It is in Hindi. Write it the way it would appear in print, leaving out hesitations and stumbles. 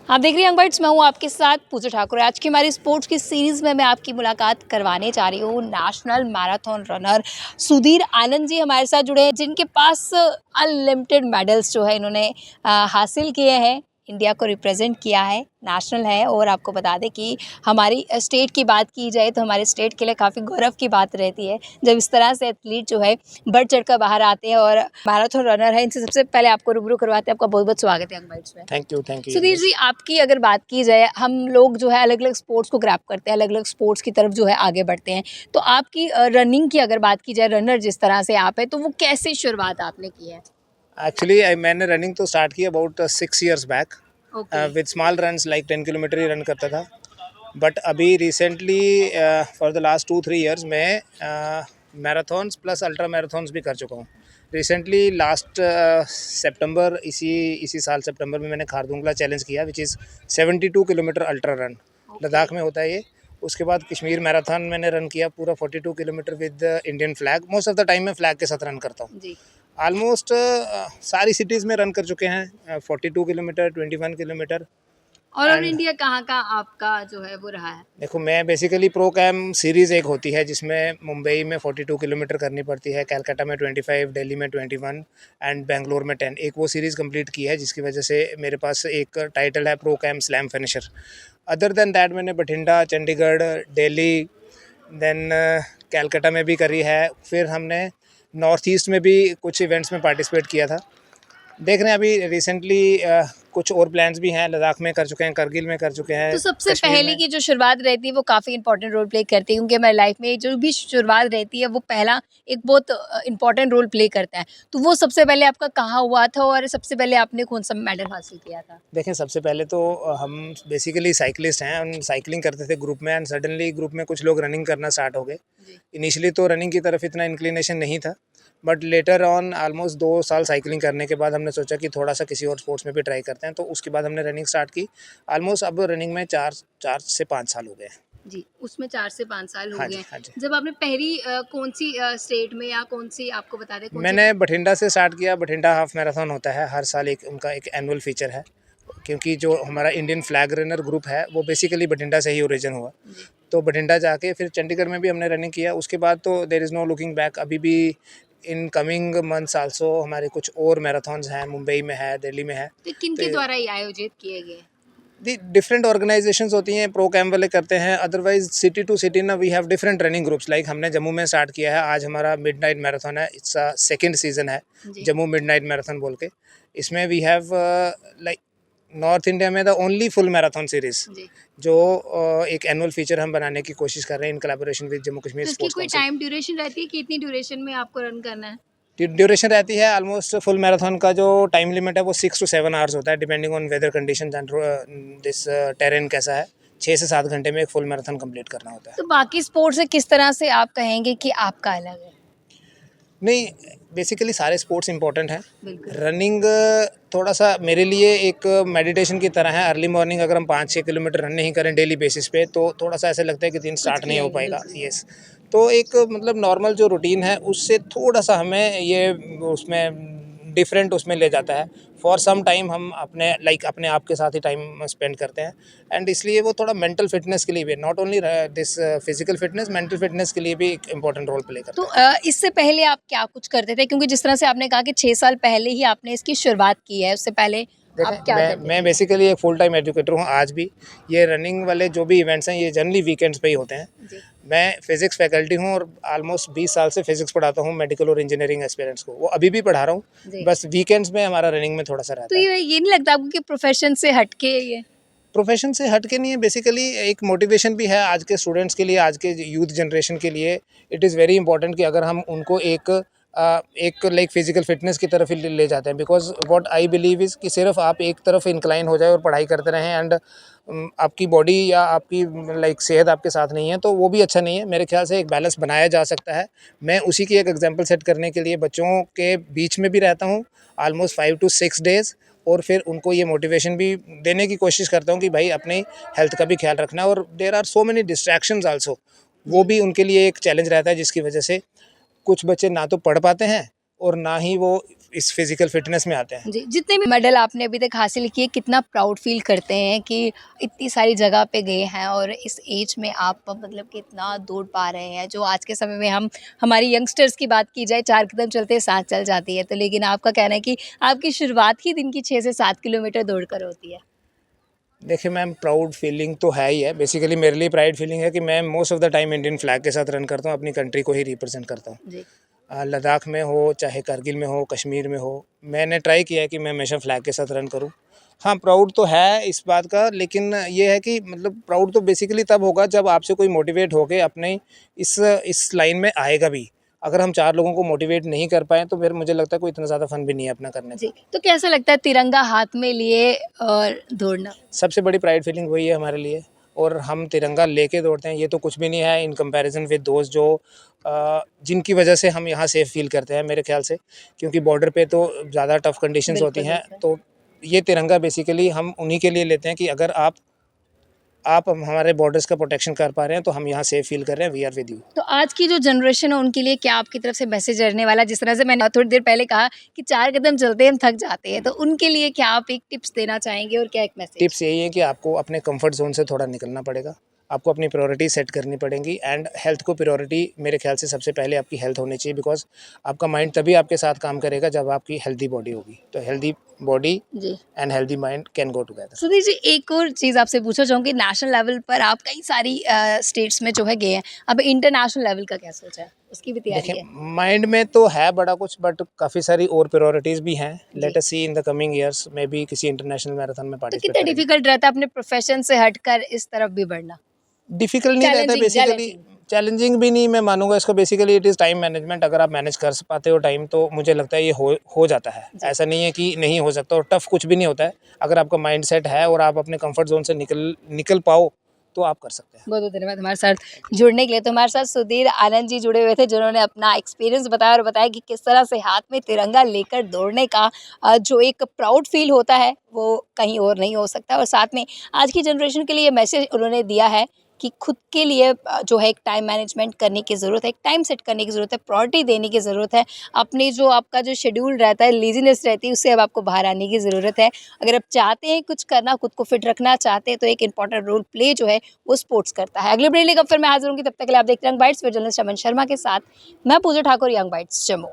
आप देख रही हैं यंग बाइट्स, मैं हूँ आपके साथ पूजा ठाकुर। आज की हमारी स्पोर्ट्स की सीरीज़ में मैं आपकी मुलाकात करवाने जा रही हूँ national marathon runner Sudhir Anand ji हमारे साथ जुड़े हैं, जिनके पास अनलिमिटेड मेडल्स जो है इन्होंने हासिल किए हैं, इंडिया को रिप्रेजेंट किया है, नेशनल है। और आपको बता दें कि हमारी स्टेट की बात की जाए तो हमारे स्टेट के लिए काफ़ी गौरव की बात रहती है जब इस तरह से एथलीट जो है बढ़ चढ़ कर बाहर आते हैं और मैराथन रनर है। इनसे सबसे पहले आपको रूबरू करवाते हैं। आपका बहुत बहुत स्वागत है यंग बाइट्स में। थैंक यू सुधीर जी, आपकी अगर बात की जाए, हम लोग जो है अलग अलग स्पोर्ट्स को ग्रैब करते हैं, अलग अलग स्पोर्ट्स की तरफ जो है आगे बढ़ते हैं। तो आपकी रनिंग की अगर बात की जाए, रनर जिस तरह से आप है, तो वो कैसे शुरुआत आपने की है? एक्चुअली मैंने रनिंग तो स्टार्ट की about 6 years back okay. With small runs like 10 kilometre he run करता था। बट अभी recently for the last 2-3 years मैं मैराथन्स प्लस अल्ट्रा मैराथन्स भी कर चुका हूँ। रिसेंटली लास्ट सितंबर इसी साल सितंबर में मैंने खारदुंगला चैलेंज किया which is 72 kilometre ultra run. Ladakh में होता है ये। उसके बाद कश्मीर मैराथन मैंने रन किया पूरा 42 kilometre with Indian flag. Most of the time मैं फ्लैग के साथ रन करता हूँ। जी। ऑलमोस्ट सारी सिटीज़ में रन कर चुके हैं 42 किलोमीटर 21 किलोमीटर। और एंड इंडिया कहाँ का आपका जो है वो रहा है? देखो, मैं बेसिकली प्रो कैम सीरीज़ एक होती है जिसमें मुंबई में 42 किलोमीटर करनी पड़ती है, कलकत्ता में 25, दिल्ली में 21 एंड बेंगलोर में 10। एक वो सीरीज़ कंप्लीट की है जिसकी वजह से मेरे पास एक टाइटल है pro cam slam finisher. Other than that मैंने बठिंडा, चंडीगढ़, दिल्ली, देन कलकत्ता में भी करी है। फिर हमने नॉर्थ ईस्ट में भी कुछ इवेंट्स में पार्टिसिपेट किया था। देख रहे हैं अभी रिसेंटली कुछ और प्लान्स भी हैं। लद्दाख में कर चुके हैं, करगिल में कर चुके हैं, तो सबसे कश्मीर पहले में। की जो शुरुआत रहती है वो काफ़ी इंपॉर्टेंट रोल प्ले करती है, क्योंकि हमारी लाइफ में जो भी शुरुआत रहती है वो पहला एक बहुत इंपॉर्टेंट रोल प्ले करता है। तो वो सबसे पहले आपका कहाँ हुआ था और सबसे पहले आपने कौन सा मेडल हासिल किया था? देखें, सबसे पहले तो हम बेसिकली साइकिलिस्ट हैं। हम साइकिलिंग करते थे ग्रुप में एंड सडनली ग्रुप में कुछ लोग रनिंग करना स्टार्ट हो गए। जी। इनिशियली तो रनिंग की तरफ इतना इंक्लिनेशन नहीं था, बट लेटर ऑन ऑलमोस्ट 2 साल साइकिलिंग करने के बाद हमने सोचा कि थोड़ा सा किसी और स्पोर्ट्स में भी ट्राई करते हैं। तो उसके बाद हमने रनिंग स्टार्ट की। ऑलमोस्ट अब रनिंग में 4 से 5 साल हो गए हैं। जी, उसमें 4 से 5 साल हो हाँ गए जी, हैं। हाँ जी। जब आपने पहली कौन-सी स्टेट में या कौन-सी आपको बता दें कौन-सी? मैंने बठिंडा से स्टार्ट किया। बठिंडा हाफ मैराथन होता है हर साल, एक उनका एक एनुअल फीचर है, क्योंकि जो हमारा इंडियन फ्लैग रनर ग्रुप है वो बेसिकली बठिंडा से ही ओरिजिन हुआ। जी। तो बठिंडा जाके फिर चंडीगढ़ में भी हमने रनिंग किया। उसके बाद तो there is no looking back. अभी भी इन कमिंग मंथ्स आल्सो हमारे कुछ और मैराथन्स हैं, मुंबई में है, दिल्ली में है। तो किनके तो द्वारा ये आयोजित किए गए? डिफरेंट ऑर्गेनाइजेशंस होती हैं, प्रो कैम वाले करते हैं। अदरवाइज सिटी टू सिटी ना we have different running groups. Like हमने जम्मू में स्टार्ट किया है। आज हमारा मिडनाइट मैराथन है। इट्स अ सेकंड सीजन है जी। जम्मू मिडनाइट मैराथन बोल के। इसमें we have like north India में the only full marathon series जी। जो एक एनुअल फीचर हम बनाने की कोशिश कर रहे हैं in collaboration with Jammu Kashmir तो इसकी स्पोर्ट्स कोई काउंसिल। टाइम ड्यूरेशन रहती है कि इतनी ड्यूरेशन में आपको रन करना है? ड्यूरेशन रहती है ऑलमोस्ट फुल मैराथन का जो टाइम लिमिट है वो 6 to 7 hours होता है, depending on whether condition and this terrain कैसा है। 6 से 7 घंटे में एक फुल मैराथन कंप्लीट करना होता है। तो बाकी स्पोर्ट्स से किस तरह से आप कहेंगे कि आपका अलग है? नहीं, बेसिकली सारे स्पोर्ट्स इंपॉर्टेंट हैं। बिल्कुल। रनिंग थोड़ा सा मेरे लिए एक मेडिटेशन की तरह है। अर्ली मॉर्निंग अगर हम 5-6 किलोमीटर रन नहीं करें डेली बेसिस पे तो थोड़ा सा ऐसा लगता है कि दिन कुछ स्टार्ट नहीं किया हो ही नहीं, पाएगा। बिल्कुल। यस। तो एक मतलब नॉर्मल जो रूटीन है उससे थोड़ा सा हमें ये उसमें डिफरेंट उसमें ले जाता है। फॉर सम टाइम हम अपने अपने आप के साथ ही टाइम स्पेंड करते हैं एंड इसलिए वो थोड़ा मेंटल फिटनेस के लिए भी, not only this physical fitness, mental fitness के लिए भी एक इम्पॉर्टेंट रोल प्ले तो करता है। इससे पहले आप क्या कुछ करते थे? क्योंकि जिस तरह से आपने कहा कि 6 साल पहले ही आपने इसकी शुरुआत की है, उससे पहले आप देखें, क्या मैं करते मैं थे? बेसिकली एक फुल टाइम एजुकेटर हूँ आज भी। ये रनिंग वाले जो भी इवेंट्स हैं ये जनरली वीकेंड्स पे ही होते हैं। जी। मैं फिज़िक्स फैकल्टी हूँ और ऑलमोस्ट 20 साल से फिज़िक्स पढ़ाता हूँ मेडिकल और इंजीनियरिंग एस्पिरेंट्स को। वो अभी भी पढ़ा रहा हूँ, जी। बस वीकेंड्स में हमारा रनिंग में थोड़ा सा तो रहता है। ये नहीं लगता आपको कि प्रोफ़ेशन से हट के ये? प्रोफेशन से हट के नहीं है, बेसिकली एक मोटिवेशन भी है आज के स्टूडेंट्स के लिए, आज के यूथ जनरेशन के लिए। इट इज़ वेरी इंपॉर्टेंट कि अगर हम उनको एक लाइक फिजिकल फिटनेस की तरफ ही ले जाते हैं, because what I believe is कि सिर्फ आप एक तरफ इंक्लाइन हो जाए और पढ़ाई करते रहें एंड आपकी बॉडी या आपकी सेहत आपके साथ नहीं है तो वो भी अच्छा नहीं है। मेरे ख्याल से एक बैलेंस बनाया जा सकता है। मैं उसी की एक एग्जांपल सेट करने के लिए बच्चों के बीच में भी रहता हूँ ऑलमोस्ट 5 to 6 days, और फिर उनको ये मोटिवेशन भी देने की कोशिश करता हूँ कि भाई अपनी हेल्थ का भी ख्याल रखना है। और there are so many distractions also, वो भी उनके लिए एक चैलेंज रहता है जिसकी वजह से कुछ बच्चे ना तो पढ़ पाते हैं और ना ही वो इस फिजिकल फिटनेस में आते हैं। जी, जितने भी मेडल आपने अभी तक हासिल किए, कितना प्राउड फील करते हैं कि इतनी सारी जगह पे गए हैं और इस एज में आप मतलब कि इतना दौड़ पा रहे हैं, जो आज के समय में हम हमारी यंगस्टर्स की बात की जाए 4 कदम चलते 7 चल जाती है, तो लेकिन आपका कहना है कि आपकी शुरुआत ही दिन की 6 से 7 किलोमीटर दौड़कर होती है। देखिए मैम, प्राउड फीलिंग तो है ही है। बेसिकली मेरे लिए प्राइड फीलिंग है कि मैं most of the time Indian flag के साथ रन करता हूँ, अपनी कंट्री को ही रिप्रेजेंट करता हूँ। जी। लद्दाख में हो, चाहे कारगिल में हो, कश्मीर में हो, मैंने ट्राई किया है कि मैं हमेशा फ्लैग के साथ रन करूँ। हाँ, प्राउड तो है इस बात का, लेकिन ये है कि मतलब प्राउड तो बेसिकली तब होगा जब आपसे कोई मोटिवेट होके अपने इस लाइन में आएगा भी। अगर हम 4 लोगों को मोटिवेट नहीं कर पाएँ तो फिर मुझे लगता है कोई इतना ज़्यादा फन भी नहीं है अपना करने जी, का। तो कैसा लगता है तिरंगा हाथ में लिए और दौड़ना? सबसे बड़ी प्राइड फीलिंग वही है हमारे लिए, और हम तिरंगा लेके दौड़ते हैं, ये तो कुछ भी नहीं है इन कंपैरिजन विद दोस्त जो जिनकी वजह से हम यहाँ सेफ फील करते हैं मेरे ख्याल से, क्योंकि बॉर्डर पे तो ज़्यादा टफ कंडीशंस होती बिल्कुल, हैं। बिल्कुल। तो ये तिरंगा बेसिकली हम उन्हीं के लिए लेते हैं कि अगर आप हमारे बॉर्डर्स का प्रोटेक्शन कर पा रहे हैं तो हम यहाँ सेफ फील कर रहे हैं, वी आर विद यू। तो आज की जो जनरेशन है उनके लिए क्या आपकी तरफ से मैसेज रहने वाला है? जिस तरह से मैंने थोड़ी देर पहले कहा कि 4 कदम चलते ही हम थक जाते हैं, तो उनके लिए क्या आप एक टिप्स देना चाहेंगे और क्या एक मैसेज? टिप्स यही है कि आपको अपने कंफर्ट जोन से थोड़ा निकलना पड़ेगा, आपको अपनी प्रायोरिटी सेट करनी पड़ेंगी, एंड हेल्थ को प्रायोरिटी मेरे ख्याल से सबसे पहले आपकी हेल्थ होनी चाहिए, बिकॉज आपका माइंड तभी आपके साथ काम करेगा जब आपकी हेल्दी बॉडी होगी। तो हेल्दी बॉडी जी। And healthy mind can go together. Sudhir ji, एक और चीज़ आपसे पूछना चाहूँगी, नेशनल लेवल पर आप कई सारी स्टेट्स में जो है गए हैं, अब इंटरनेशनल लेवल का क्या सोचा है? उसकी भी तैयारी देखिए, है? माइंड में तो है बड़ा कुछ, बट काफ़ी सारी और प्रायोरिटीज़ भी हैं। जी। Let us see in the coming years, may be किसी इंटरनेशनल मैराथन में तो पार्टिसिपेट कितना करेंगे। डिफिकल्ट रहता है अपने प्रोफेशन से हटकर इस तरफ भी बढ़ना? डिफ़िकल्ट नहीं रहता है चैलेंजिंग, बेसिकली, चैलेंजिंग। चैलेंजिंग भी नहीं मैं मानूँगा इसको। Basically it is time management. अगर आप मैनेज कर पाते हो टाइम तो मुझे लगता है ये हो जाता है। जी। ऐसा नहीं है कि नहीं हो सकता, और टफ़ कुछ भी नहीं होता है। अगर आपका माइंडसेट है और आप अपने कंफर्ट ज़ोन से निकल पाओ तो आप कर सकते हैं। बहुत बहुत धन्यवाद हमारे साथ जुड़ने के लिए। तो हमारे साथ सुधीर आनंद जी जुड़े हुए थे, जिन्होंने अपना एक्सपीरियंस बताया और बताया कि किस तरह से हाथ में तिरंगा लेकर दौड़ने का जो एक प्राउड फील होता है वो कहीं और नहीं हो सकता। और साथ में आज की जनरेशन के लिए मैसेज उन्होंने दिया है कि खुद के लिए जो है एक टाइम मैनेजमेंट करने की ज़रूरत है, एक टाइम सेट करने की ज़रूरत है, प्रायोरिटी देने की ज़रूरत है। अपने जो आपका जो शेड्यूल रहता है, लेज़ीनेस रहती है, उससे अब आपको बाहर आने की ज़रूरत है। अगर आप चाहते हैं कुछ करना, खुद को फिट रखना चाहते हैं, तो एक इंपॉर्टेंट रोल प्ले जो है वो स्पोर्ट्स करता है। अगले ब्रेक लेकर फिर मैं हाज़िर होंगी, तब तक के लिए आप देखते रहें यंग बाइट्स, फिर जर्नलिस्ट अमन शर्मा के साथ मैं पूजा ठाकुर, यंग बाइट्स जम्मू।